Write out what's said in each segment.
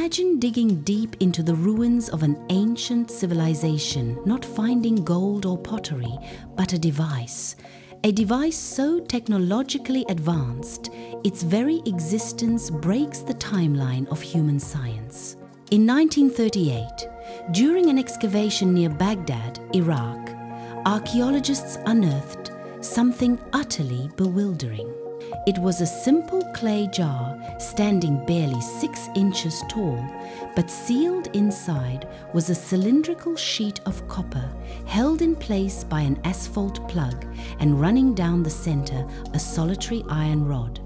Imagine digging deep into the ruins of an ancient civilization, not finding gold or pottery, but a device so technologically advanced, its very existence breaks the timeline of human science. In 1938, during an excavation near Baghdad, Iraq, archaeologists unearthed something utterly bewildering. It was a simple clay jar standing barely 6 inches tall, but sealed inside was a cylindrical sheet of copper held in place by an asphalt plug and running down the center a solitary iron rod.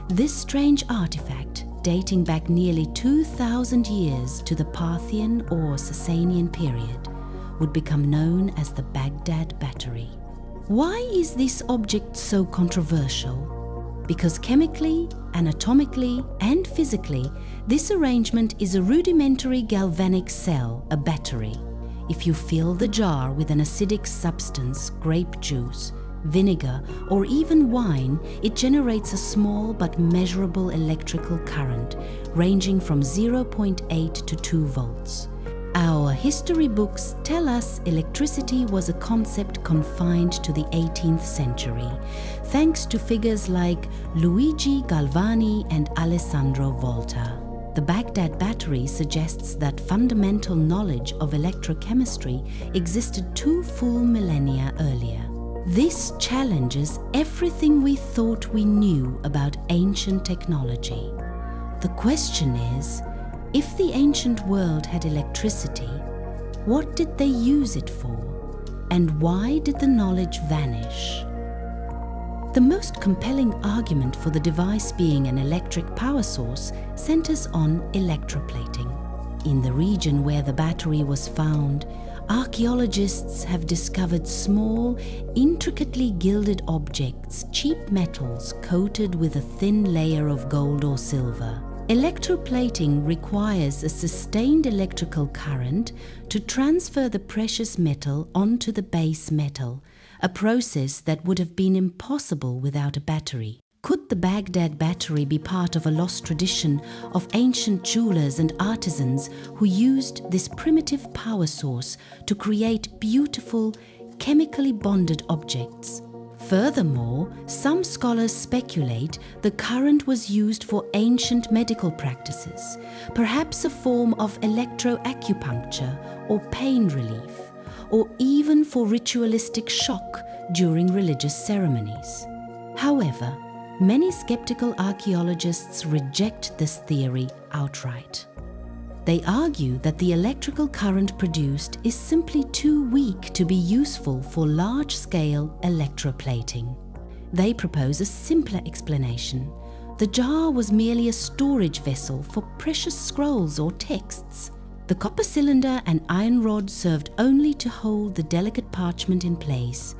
This strange artifact, dating back nearly 2,000 years to the Parthian or Sasanian period, would become known as the Baghdad Battery. Why is this object so controversial? Because chemically, anatomically, and physically, this arrangement is a rudimentary galvanic cell, a battery. If you fill the jar with an acidic substance, grape juice, vinegar, or even wine, it generates a small but measurable electrical current, ranging from 0.8 to 2 volts. Our history books tell us electricity was a concept confined to the 18th century, thanks to figures like Luigi Galvani and Alessandro Volta. The Baghdad Battery suggests that fundamental knowledge of electrochemistry existed 2 full millennia earlier. This challenges everything we thought we knew about ancient technology. The question is, if the ancient world had electricity, what did they use it for? And why did the knowledge vanish? The most compelling argument for the device being an electric power source centers on electroplating. In the region where the battery was found, archaeologists have discovered small, intricately gilded objects, cheap metals coated with a thin layer of gold or silver. Electroplating requires a sustained electrical current to transfer the precious metal onto the base metal, a process that would have been impossible without a battery. Could the Baghdad Battery be part of a lost tradition of ancient jewelers and artisans who used this primitive power source to create beautiful, chemically bonded objects? Furthermore, some scholars speculate the current was used for ancient medical practices, perhaps a form of electroacupuncture or pain relief, or even for ritualistic shock during religious ceremonies. However, many skeptical archaeologists reject this theory outright. They argue that the electrical current produced is simply too weak to be useful for large-scale electroplating. They propose a simpler explanation. The jar was merely a storage vessel for precious scrolls or texts. The copper cylinder and iron rod served only to hold the delicate parchment in place,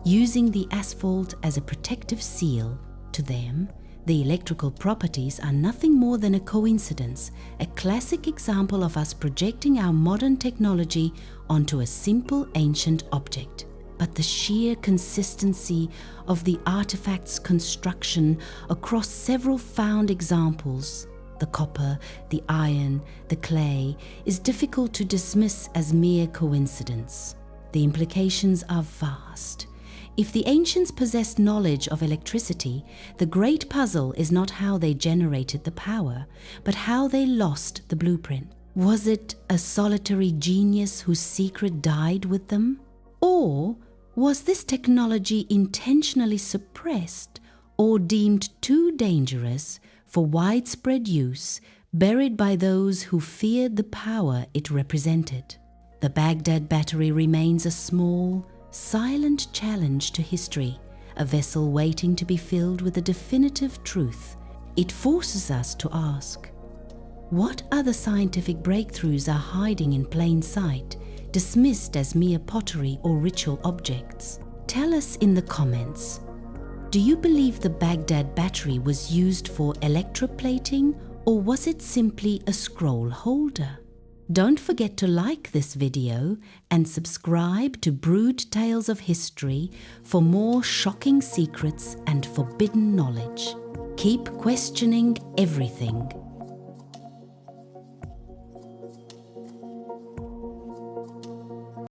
using the asphalt as a protective seal. To them, the electrical properties are nothing more than a coincidence, a classic example of us projecting our modern technology onto a simple ancient object. But the sheer consistency of the artifact's construction across several found examples, the copper, the iron, the clay, is difficult to dismiss as mere coincidence. The implications are vast. If the ancients possessed knowledge of electricity, the great puzzle is not how they generated the power, but how they lost the blueprint. Was it a solitary genius whose secret died with them? Or was this technology intentionally suppressed or deemed too dangerous for widespread use, buried by those who feared the power it represented? The Baghdad Battery remains a small, silent challenge to history, a vessel waiting to be filled with a definitive truth. It forces us to ask, what other scientific breakthroughs are hiding in plain sight, dismissed as mere pottery or ritual objects? Tell us in the comments. Do you believe the Baghdad Battery was used for electroplating, or was it simply a scroll holder? Don't forget to like this video and subscribe to Brewed Tales of History for more shocking secrets and forbidden knowledge. Keep questioning everything.